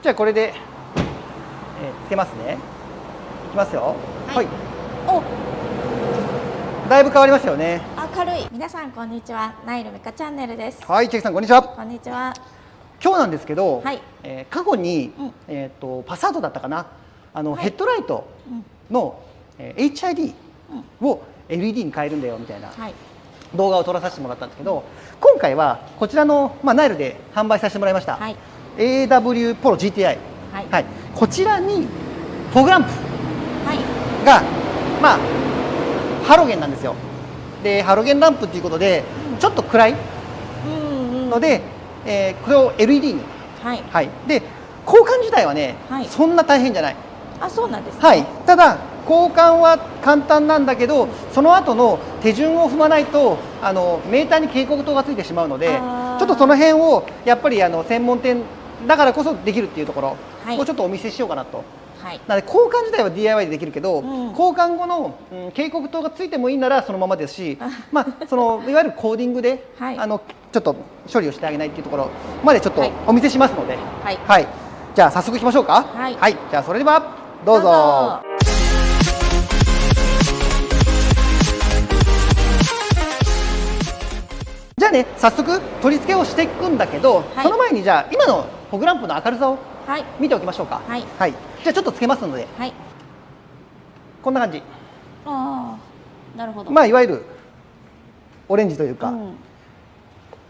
じゃあこれで、つけますね。いきますよ。はい。だいぶ変わりましたよね。軽い。皆さんこんにちは。ナイルメカチャンネルです。はい、チェキさんこんにちは。こんにちは。今日なんですけど、はい。過去に、パサードだったかな、ヘッドライトの、HID を LED に変えるんだよみたいな動画を撮らさせてもらったんですけど、今回はこちらの、ナイルで販売させてもらいました、AW ポロ GTI、こちらにフォグランプが、ハロゲンなんですよ。でハロゲンランプということで、ちょっと暗いので、これを LED に、で交換自体はね、そんな大変じゃない。そうなんですね。ただ交換は簡単なんだけど、その後の手順を踏まないとメーターに警告灯がついてしまうので、ちょっとその辺をやっぱり専門店だからこそできるっていうところをちょっとお見せしようかなと。なので交換自体は DIY でできるけど、交換後の、警告灯がついてもいいならそのままですし、そのいわゆるコーディングで、ちょっと処理をしてあげないっていうところまでちょっとお見せしますので、じゃあ早速いきましょうか。じゃあそれではどうぞ。じゃあね、早速取り付けをしていくんだけど、その前にじゃあ今のフォグランプの明るさを見ておきましょうか。じゃあちょっとつけますので、こんな感じ。なるほど。いわゆるオレンジというか、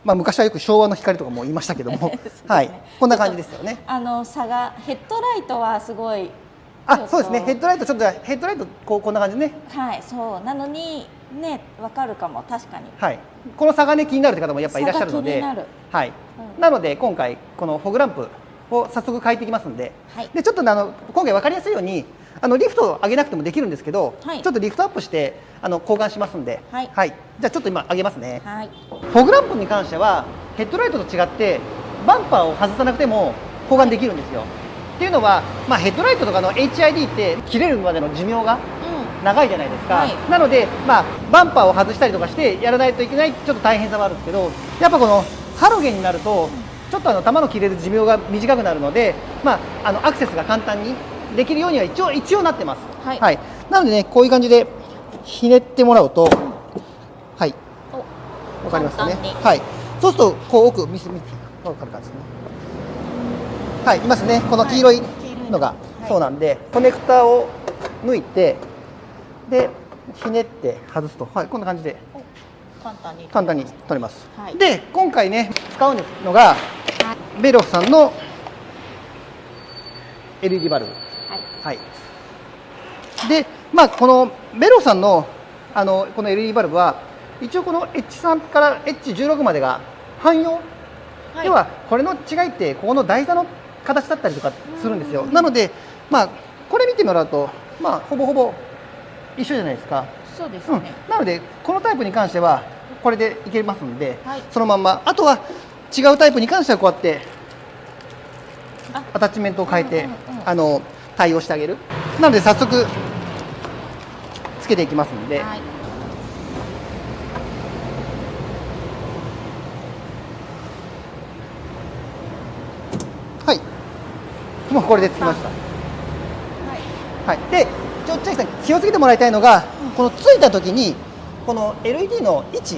昔はよく昭和の光とかも言いましたけども、こんな感じですよね。差がヘッドライトはすごい。そうですね。ヘッドライトこんな感じね。そうなのにね、わかるかも。確かに。この差がね気になるって方もやっぱいらっしゃるので、なので今回このフォグランプを早速変えていきますんで、でちょっと今回分かりやすいようにリフトを上げなくてもできるんですけど、ちょっとリフトアップして交換しますんで、じゃあちょっと今上げますね。フォグランプに関してはヘッドライトと違ってバンパーを外さなくても交換できるんですよ。っていうのは、ヘッドライトとかの HID って切れるまでの寿命が長いじゃないですか。なので、バンパーを外したりとかしてやらないといけないちょっと大変さはあるんですけど、やっぱこのハロゲンになるとちょっと弾の切れる寿命が短くなるので、アクセスが簡単にできるようには一応なってます。なのでね、こういう感じでひねってもらうと、わかりますかね。そうするとこう奥見てわかる感じですね。いますね。この黄色いのがそうなんで、コネクタを抜いてでひねって外すと、こんな感じで簡単に取れます。で今回ね使うのがベロフさんの LED バルブ。でこのベロフさんのこの LED バルブは一応この H3 から H16 までが汎用。要はこれの違いってここの台座の形だったりとかするんですよ。なのでこれ見てもらうとほぼほぼ一緒じゃないですか。そうですね。なのでこのタイプに関してはこれでいけますので、そのまんま。あとは違うタイプに関してはこうやってアタッチメントを変えて対応してあげる。なので早速つけていきますので、もうこれでつきました。でチャキさん気をつけてもらいたいのが、このついた時にこの LED の位置、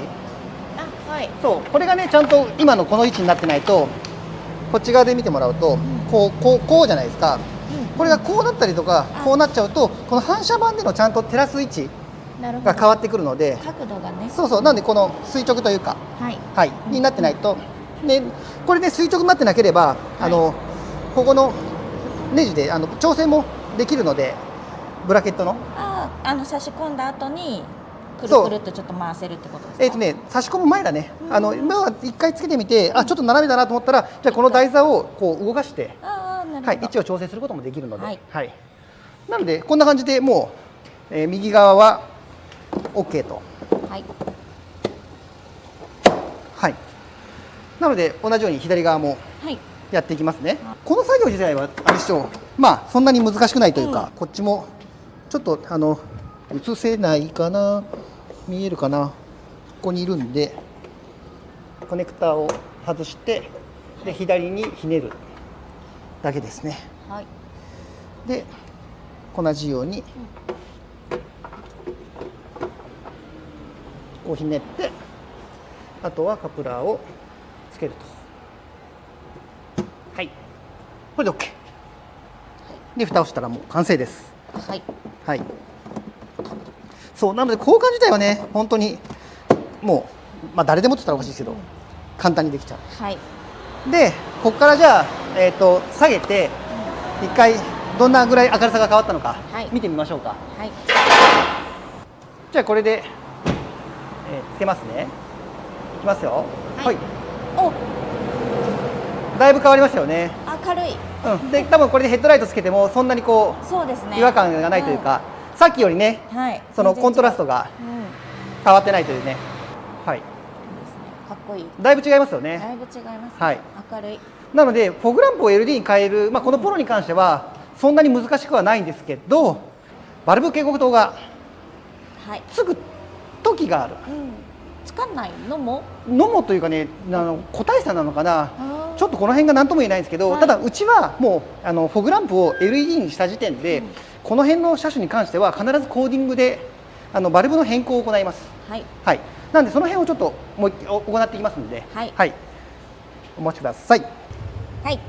そうこれがねちゃんと今のこの位置になってないと、こっち側で見てもらうとこうじゃないですか。これがこうなったりとかこうなっちゃうと、この反射板でのちゃんと照らす位置が変わってくるので、角度がね、なんでこの垂直というかになってないと、でこれで垂直になってなければここのネジで調整もできるので、ブラケットの差し込んだ後にくるくるっとちょっと回せるってことですか。差し込む前だね。今は一回つけてみて、ちょっと斜めだなと思ったら、じゃあこの台座をこう動かして位置を調整することもできるので、なのでこんな感じでもう、右側は OK と。なので同じように左側もやっていきますね。この作業自体はあれでしょう、そんなに難しくないというか、こっちもちょっと映せないかな、見えるかな、ここにいるんでコネクタを外して、で左にひねる。だけですね。はい。で同じようにこうひねって、あとはカプラーをつけると。はい、これで OK で蓋をしたらもう完成です。はい、はい、そうなので交換自体はね本当にもう、まあ、誰でもって言ったらおかしいですけど簡単にできちゃう。はい、でここからじゃあ、下げて一回どんなぐらい明るさが変わったのか見てみましょうか。はい、じゃあこれで、つけますね。いきますよ。はい、お、だいぶ変わりましたよね。明るい。うん、で多分これでヘッドライトつけてもそんなにこう、そうですね、違和感がないというか、さっきよりね、はい、そのコントラストが変わってないというね。はい、かっこいい。だいぶ違いますよね。だいぶ違いますね。はい、明るい。なのでフォグランプを LED に変える、まあ、このプロに関してはそんなに難しくはないんですけど、バルブ警告灯がつく時がある。つかないのもというかね、個体差なのかな、ちょっとこの辺が何とも言えないんですけど、ただうちはもうフォグランプを LED にした時点で、この辺の車種に関しては必ずコーディングでバルブの変更を行います。はい、はい、なんでその辺をちょっともう行っていきますので、はい、はい、お待ちください。はい、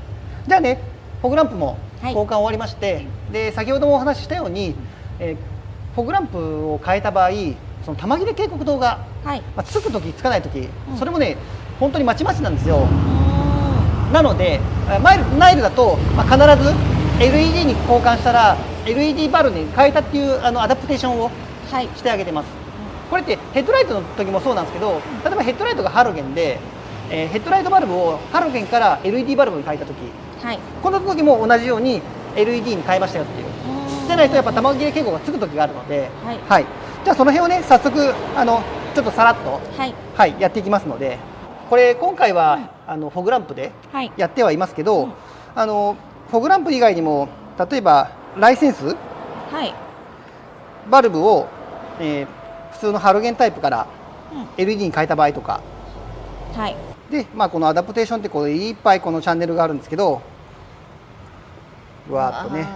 じゃあね、フォグランプも交換終わりまして、で先ほどもお話ししたように、フォグランプを変えた場合、その玉切れ警告灯が、つくときつかないとき、それもね本当にまちまちなんですよ。なのでナイルだと、必ず LED に交換したら LED バルブに変えたっていうアダプテーションをしてあげてます。これってヘッドライトの時もそうなんですけど、例えばヘッドライトがハロゲンで、ヘッドライトバルブをハロゲンから LED バルブに変えた時、この時も同じように LED に変えましたよっていう。じゃないとやっぱ玉切れ警告がつく時があるので、はい、じゃあその辺をね早速ちょっとさらっと、はい、やっていきますので、これ今回はフォグランプでやってはいますけど、フォグランプ以外にも例えばライセンス、バルブを、普通のハロゲンタイプから LED に変えた場合とか、で、このアダプテーションってこういっぱいこのチャンネルがあるんですけど、わーっとね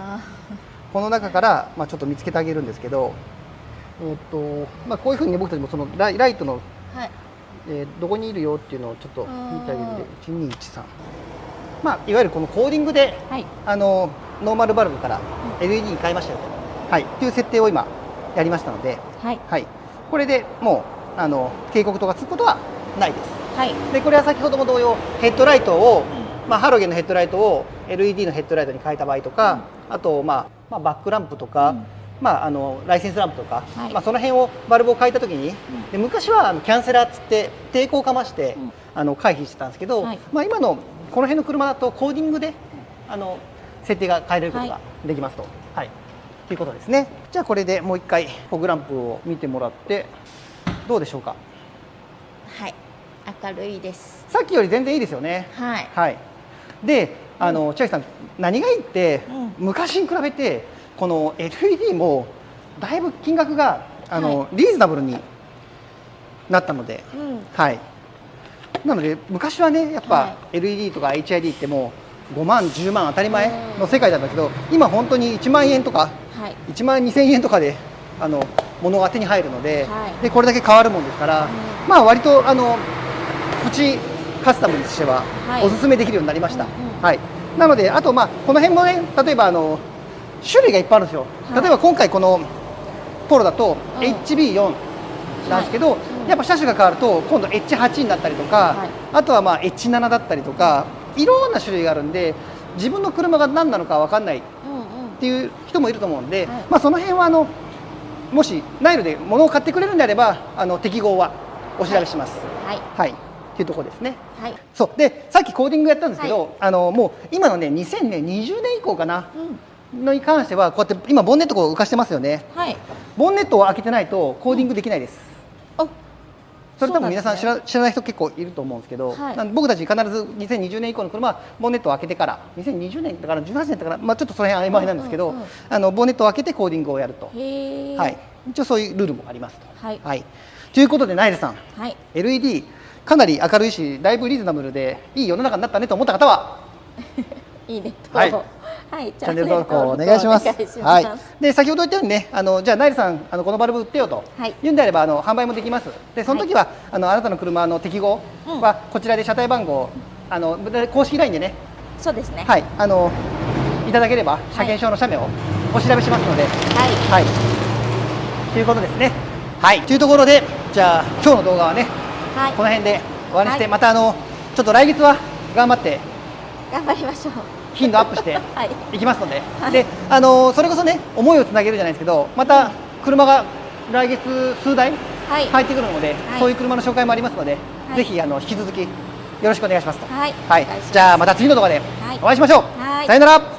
この中からちょっと見つけてあげるんですけど、こういうふうに、僕たちもそのライトの、どこにいるよっていうのをちょっと見てあげるんで、1213、いわゆるこのコーディングで、ノーマルバルブから LED に変えましたよと、っていう設定を今やりましたので、これでもう警告灯がつくことはないです。でこれは先ほども同様、ヘッドライトを、ハロゲンのヘッドライトを LED のヘッドライトに変えた場合とか、あとバックランプとか、ライセンスランプとか、その辺をバルブを変えたときに、で昔はキャンセラーっつって抵抗をかまして、回避してたんですけど、今のこの辺の車だとコーディングで設定が変えれることができますと、ということですね。じゃあこれでもう一回フォグランプを見てもらってどうでしょうか。はい、明るいです。さっきより全然いいですよね。はい、で千秋さん、何がいいって、昔に比べてこの LED もだいぶ金額がリーズナブルになったので、なので昔はねやっぱ LED とか HID ってもう5万10万当たり前の世界だったけど、今本当に1万円とか、1万2000円とかで物が手に入るので、でこれだけ変わるもんですから、割とプチカスタムにしてはおすすめできるようになりました。なのであとこの辺もね、例えば種類がいっぱいあるんですよ。例えば今回このポロだと HB4 なんですけど、やっぱ車種が変わると今度 H8 になったりとか、あとはH7 だったりとか、いろんな種類があるんで、自分の車が何なのか分かんないっていう人もいると思うんで、その辺はもしナイルで物を買ってくれるんであれば適合はお調べします。っていうところですね。そうで、さっきコーディングやったんですけど、もう今のね2020年以降かな、のに関してはこうやって今ボンネットを浮かしてますよね。ボンネットを開けてないとコーディングできないです。それ多分皆さん知らない人結構いると思うんですけど、僕たち必ず2020年以降の車はボンネットを開けてから、2020年だから18年だから、ちょっとその辺曖昧なんですけど、ボンネットを開けてコーディングをやると、一応そういうルールもありますと。ということでナイルさん、LED かなり明るいしだいぶリーズナブルでいい世の中になったねと思った方はいいねと、はい、はい、チャンネル登録をお願いします。はい。で先ほど言ったようにね、じゃあナイルさんこのバルブ売ってよと言うんであれば販売もできます。でその時は、あなたの車の適合はこちらで車体番号公式 LINE でね、そうですね。はい、いただければ車検証の写メをお調べしますので、はい、はい、ということですね。はい、というところで、じゃあ今日の動画はね、はい、この辺で終わりにして、はい、またちょっと来月は頑張って頑張りましょう。頻度アップしていきますので、はい、でそれこそね思いをつなげるじゃないですけど、また車が来月数台入ってくるので、はい、そういう車の紹介もありますので、はい、ぜひ引き続きよろしくお願いしますと。はい、はい、じゃあまた次の動画でお会いしましょう。はい、さよなら。